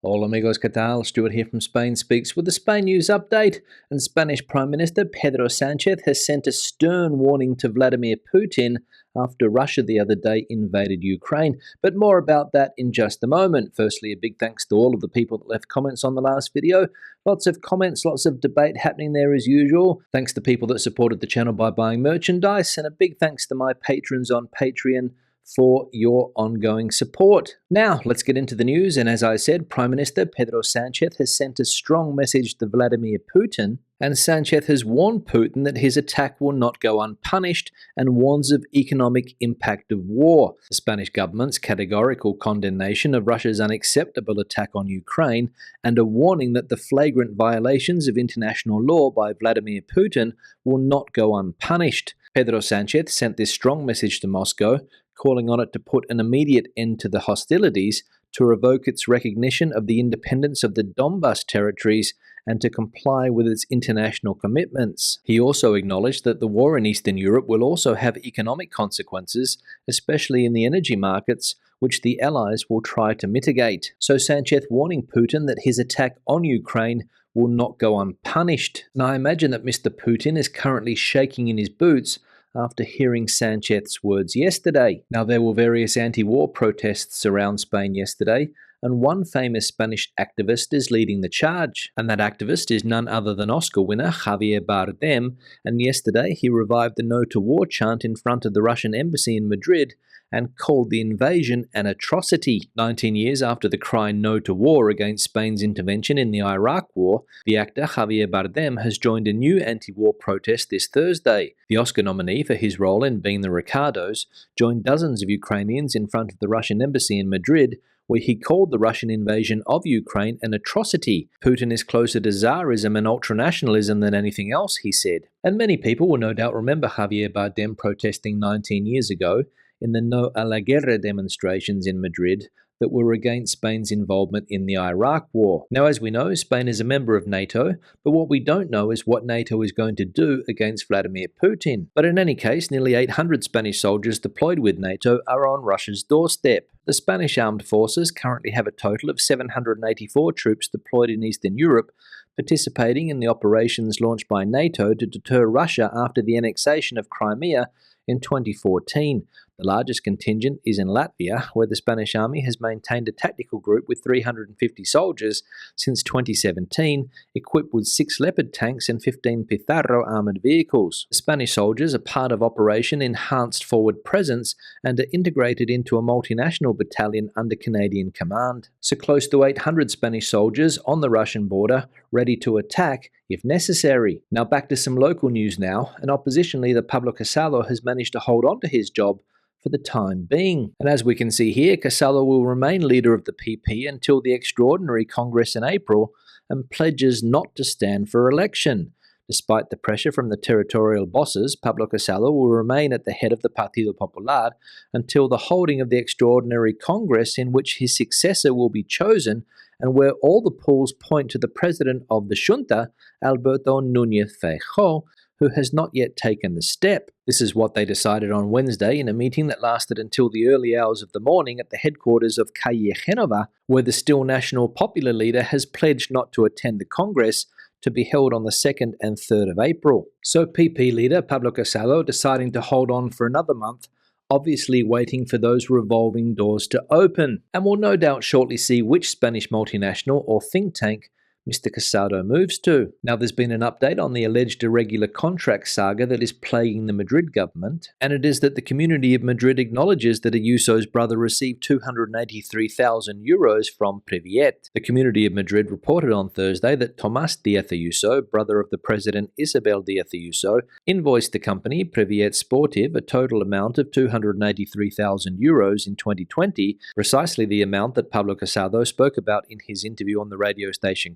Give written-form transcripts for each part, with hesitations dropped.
Hola amigos, ¿qué tal? Stuart here from Spain Speaks with the Spain News Update. And Spanish Prime Minister Pedro Sánchez has sent a stern warning to Vladimir Putin after Russia the other day invaded Ukraine. But more about that in just a moment. Firstly, a big thanks to all of the people that left comments on the last video. Lots of comments, lots of debate happening there as usual. Thanks to people that supported the channel by buying merchandise. And a big thanks to my patrons on Patreon for your ongoing support. Now, let's get into the news, and as I said, Prime Minister Pedro Sánchez has sent a strong message to Vladimir Putin, and Sánchez has warned Putin that his attack will not go unpunished and warns of economic impact of war. The Spanish government's categorical condemnation of Russia's unacceptable attack on Ukraine and a warning that the flagrant violations of international law by Vladimir Putin will not go unpunished. Pedro Sánchez sent this strong message to Moscow, calling on it to put an immediate end to the hostilities, to revoke its recognition of the independence of the Donbas territories, and to comply with its international commitments. He also acknowledged that the war in Eastern Europe will also have economic consequences, especially in the energy markets, which the Allies will try to mitigate. So Sánchez warning Putin that his attack on Ukraine will not go unpunished. Now I imagine that Mr. Putin is currently shaking in his boots after hearing Sánchez's words yesterday. Now, there were various anti-war protests around Spain yesterday, and one famous Spanish activist is leading the charge. And that activist is none other than Oscar winner Javier Bardem, and yesterday he revived the No to War chant in front of the Russian embassy in Madrid and called the invasion an atrocity. 19 years after the cry no to war against Spain's intervention in the Iraq War, the actor Javier Bardem has joined a new anti-war protest this Thursday. The Oscar nominee for his role in Being the Ricardos joined dozens of Ukrainians in front of the Russian embassy in Madrid, where he called the Russian invasion of Ukraine an atrocity. Putin is closer to Tsarism and ultranationalism than anything else, he said. And many people will no doubt remember Javier Bardem protesting 19 years ago in the No a la Guerra demonstrations in Madrid that were against Spain's involvement in the Iraq War. Now, as we know, Spain is a member of NATO, but what we don't know is what NATO is going to do against Vladimir Putin. But in any case, nearly 800 Spanish soldiers deployed with NATO are on Russia's doorstep. The Spanish armed forces currently have a total of 784 troops deployed in Eastern Europe, participating in the operations launched by NATO to deter Russia after the annexation of Crimea in 2014. The largest contingent is in Latvia, where the Spanish army has maintained a tactical group with 350 soldiers since 2017, equipped with 6 Leopard tanks and 15 Pizarro armoured vehicles. The Spanish soldiers are part of Operation Enhanced Forward Presence and are integrated into a multinational battalion under Canadian command. So close to 800 Spanish soldiers on the Russian border, ready to attack if necessary. Now back to some local news now. An opposition leader, Pablo Casado, has managed to hold on to his job for the time being. And as we can see here, Casado will remain leader of the PP until the extraordinary Congress in April and pledges not to stand for election. Despite the pressure from the territorial bosses, Pablo Casado will remain at the head of the Partido Popular until the holding of the extraordinary Congress in which his successor will be chosen and where all the polls point to the president of the Junta, Alberto Núñez Feijóo, who has not yet taken the step. This is what they decided on Wednesday in a meeting that lasted until the early hours of the morning at the headquarters of Calle Genova, where the still National Popular leader has pledged not to attend the Congress to be held on the 2nd and 3rd of April. So PP leader Pablo Casado deciding to hold on for another month, obviously waiting for those revolving doors to open. And we'll no doubt shortly see which Spanish multinational or think tank Mr. Casado moves to. Now, there's been an update on the alleged irregular contract saga that is plaguing the Madrid government, and it is that the community of Madrid acknowledges that Ayuso's brother received 283,000 euros from Priviet. The community of Madrid reported on Thursday that Tomás Díaz Ayuso, brother of the president Isabel Díaz Ayuso, invoiced the company Priviet Sportive a total amount of 283,000 euros in 2020, precisely the amount that Pablo Casado spoke about in his interview on the radio station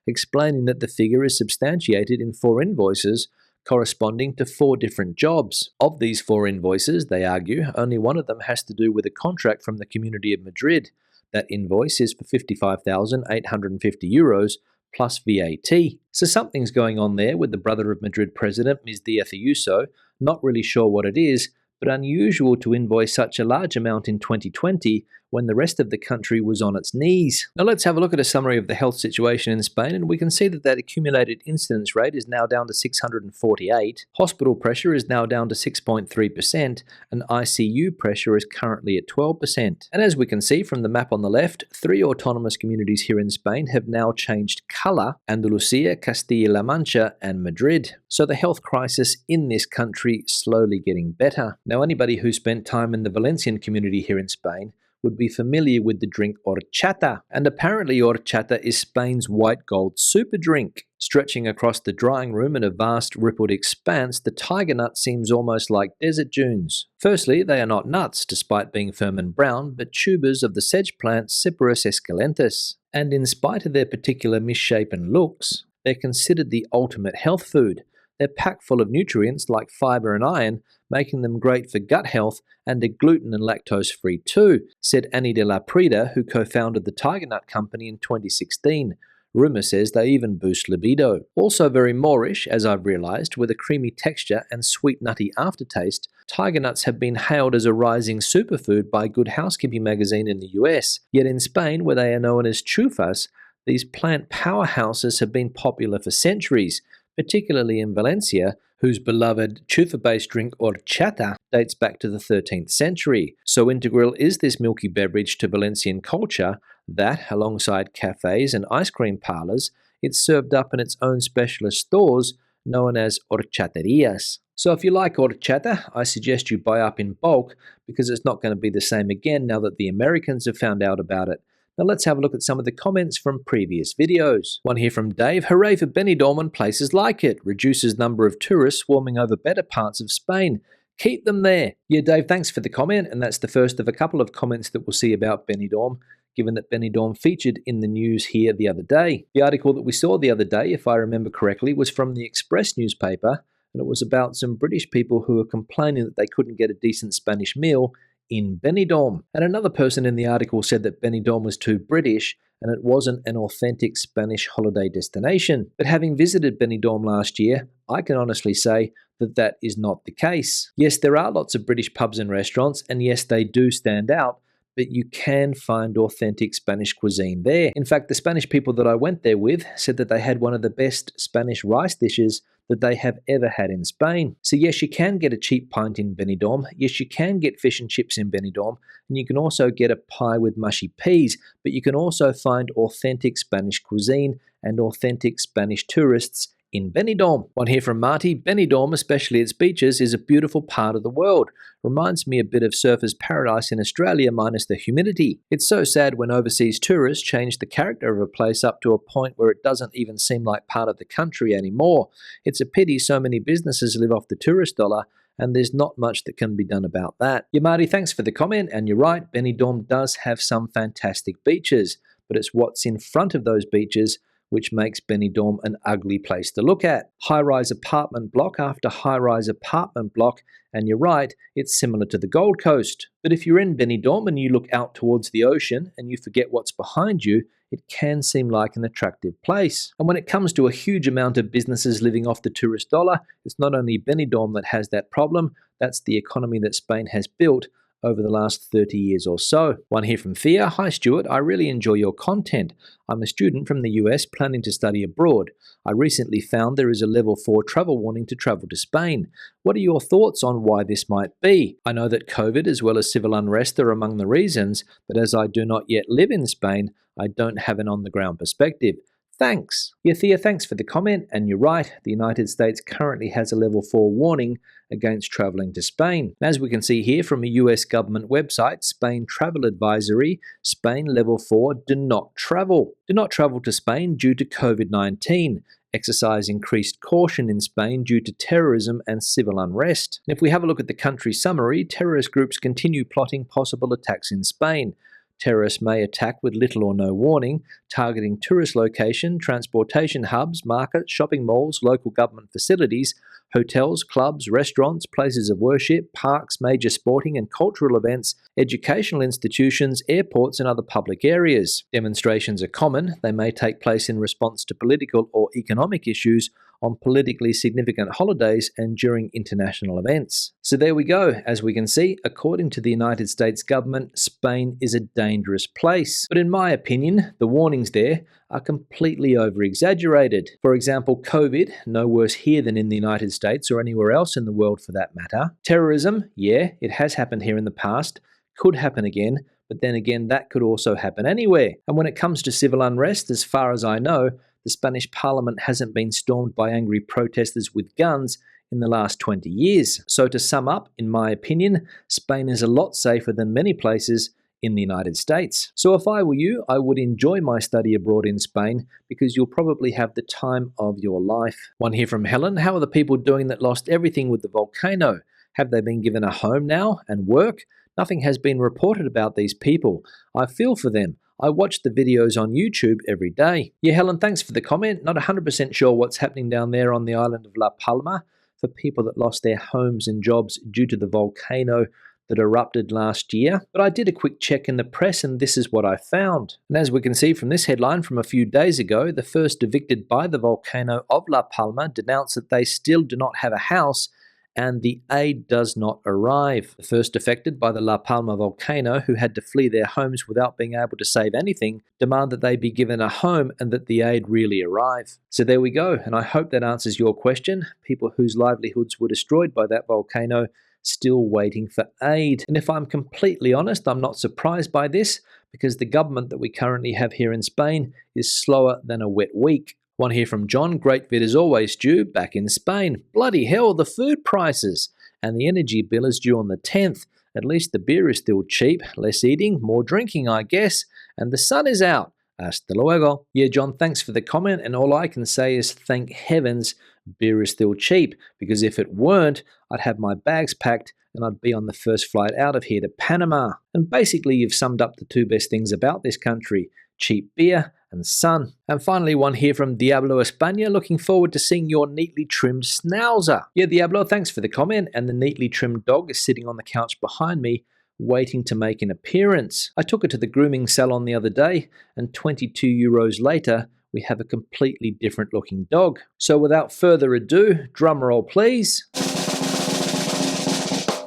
explaining that the figure is substantiated in 4 invoices corresponding to 4 different jobs. Of these 4 invoices, they argue, only one of them has to do with a contract from the Community of Madrid. That invoice is for 55,850 euros plus VAT. So something's going on there with the brother of Madrid president, Ms. Díaz Ayuso, not really sure what it is, but unusual to invoice such a large amount in 2020 when the rest of the country was on its knees. Now let's have a look at a summary of the health situation in Spain, and we can see that accumulated incidence rate is now down to 648, hospital pressure is now down to 6.3%, and ICU pressure is currently at 12%. And as we can see from the map on the left, 3 autonomous communities here in Spain have now changed colour: Andalusia, Castilla-La Mancha, and Madrid. So the health crisis in this country slowly getting better. Now anybody who spent time in the Valencian community here in Spain would be familiar with the drink horchata, and apparently horchata is Spain's white gold super drink. Stretching across the drying room in a vast rippled expanse, the Tigernut seems almost like desert dunes. Firstly, they are not nuts, despite being firm and brown, but tubers of the sedge plant Cyperus esculentus. And in spite of their particular misshapen looks, they're considered the ultimate health food. They're packed full of nutrients like fiber and iron, making them great for gut health and are gluten and lactose-free too, said Annie de la Prida, who co-founded the Tigernut company in 2016. Rumour says they even boost libido. Also very Moorish, as I've realised, with a creamy texture and sweet nutty aftertaste, Tigernuts have been hailed as a rising superfood by Good Housekeeping magazine in the US. Yet in Spain, where they are known as chufas, these plant powerhouses have been popular for centuries, particularly in Valencia, whose beloved chufa-based drink horchata dates back to the 13th century. So integral is this milky beverage to Valencian culture that, alongside cafes and ice cream parlours, it's served up in its own specialist stores known as horchaterias. So if you like horchata, I suggest you buy up in bulk because it's not going to be the same again now that the Americans have found out about it. Now let's have a look at some of the comments from previous videos. One here from Dave: hooray for Benidorm and places like it. Reduces number of tourists swarming over better parts of Spain. Keep them there. Yeah, Dave, thanks for the comment, and that's the first of a couple of comments that we'll see about Benidorm, given that Benidorm featured in the news here the other day. The article that we saw the other day, if I remember correctly, was from the Express newspaper, and it was about some British people who were complaining that they couldn't get a decent Spanish meal in Benidorm. And another person in the article said that Benidorm was too British and it wasn't an authentic Spanish holiday destination. But having visited Benidorm last year, I can honestly say that that is not the case. Yes, there are lots of British pubs and restaurants, and yes, they do stand out, but you can find authentic Spanish cuisine there. In fact, the Spanish people that I went there with said that they had one of the best Spanish rice dishes that they have ever had in Spain. So yes, you can get a cheap pint in Benidorm, yes, you can get fish and chips in Benidorm, and you can also get a pie with mushy peas, but you can also find authentic Spanish cuisine and authentic Spanish tourists in Benidorm. One here from Marty: Benidorm, especially its beaches, is a beautiful part of the world. Reminds me a bit of surfer's paradise in Australia minus the humidity. It's so sad when overseas tourists change the character of a place up to a point where it doesn't even seem like part of the country anymore. It's a pity so many businesses live off the tourist dollar, and there's not much that can be done about that. Yeah, Marty, thanks for the comment, and you're right, Benidorm does have some fantastic beaches, but it's what's in front of those beaches which makes Benidorm an ugly place to look at. High-rise apartment block after high-rise apartment block, and you're right, it's similar to the Gold Coast. But if you're in Benidorm and you look out towards the ocean and you forget what's behind you, it can seem like an attractive place. And when it comes to a huge amount of businesses living off the tourist dollar, it's not only Benidorm that has that problem, that's the economy that Spain has built over the last 30 years or so. One here from Thea: hi Stuart, I really enjoy your content. I'm a student from the US planning to study abroad. I recently found there is a level 4 travel warning to travel to Spain. What are your thoughts on why this might be? I know that COVID as well as civil unrest are among the reasons, but as I do not yet live in Spain, I don't have an on-the-ground perspective. Thanks. Yeah, Thea, thanks for the comment, and you're right, the United States currently has a level 4 warning against travelling to Spain. As we can see here from a US government website, Spain Travel Advisory, Spain level 4, do not travel. Do not travel to Spain due to COVID-19. Exercise increased caution in Spain due to terrorism and civil unrest. If we have a look at the country summary, terrorist groups continue plotting possible attacks in Spain. Terrorists may attack with little or no warning, targeting tourist location, transportation hubs, markets, shopping malls, local government facilities, hotels, clubs, restaurants, places of worship, parks, major sporting and cultural events, educational institutions, airports, and other public areas. Demonstrations are common. They may take place in response to political or economic issues on politically significant holidays and during international events. So there we go. As we can see, according to the United States government, Spain is a dangerous place. But in my opinion, the warnings there are completely over-exaggerated. For example, COVID, no worse here than in the United States or anywhere else in the world for that matter. Terrorism, yeah, it has happened here in the past, could happen again, but then again, that could also happen anywhere. And when it comes to civil unrest, as far as I know, the Spanish parliament hasn't been stormed by angry protesters with guns in the last 20 years. So to sum up, in my opinion, Spain is a lot safer than many places in the United States. So if I were you, I would enjoy my study abroad in Spain because you'll probably have the time of your life. One here from Helen: how are the people doing that lost everything with the volcano? Have they been given a home now and work? Nothing has been reported about these people. I feel for them. I watch the videos on YouTube every day. Yeah, Helen, thanks for the comment. Not 100% sure what's happening down there on the island of La Palma for people that lost their homes and jobs due to the volcano that erupted last year. But I did a quick check in the press and this is what I found. And as we can see from this headline from a few days ago, the first evicted by the volcano of La Palma denounced that they still do not have a house and the aid does not arrive. The first affected by the La Palma volcano, who had to flee their homes without being able to save anything, demand that they be given a home and that the aid really arrive. So there we go, and I hope that answers your question. People whose livelihoods were destroyed by that volcano still waiting for aid. And if I'm completely honest, I'm not surprised by this because the government that we currently have here in Spain is slower than a wet week. One here from John: great vid as always, Stu, back in Spain. Bloody hell, the food prices! And the energy bill is due on the 10th. At least the beer is still cheap. Less eating, more drinking, I guess. And the sun is out. Hasta luego. Yeah, John, thanks for the comment, and all I can say is thank heavens beer is still cheap, because if it weren't, I'd have my bags packed and I'd be on the first flight out of here to Panama. And basically, you've summed up the two best things about this country: cheap beer and sun. And finally, one here from Diablo España: looking forward to seeing your neatly trimmed schnauzer. Yeah, Diablo, thanks for the comment, and the neatly trimmed dog is sitting on the couch behind me, waiting to make an appearance. I took it to the grooming salon the other day, and 22 euros later, we have a completely different looking dog. So without further ado, drum roll please.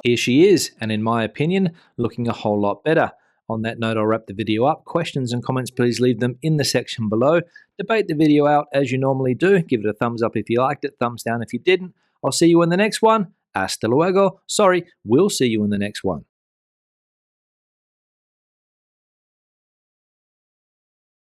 Here she is, and in my opinion, looking a whole lot better. On that note, I'll wrap the video up. Questions and comments, please leave them in the section below. Debate the video out as you normally do. Give it a thumbs up if you liked it, thumbs down if you didn't. I'll see you in the next one. Hasta luego. Sorry, we'll see you in the next one.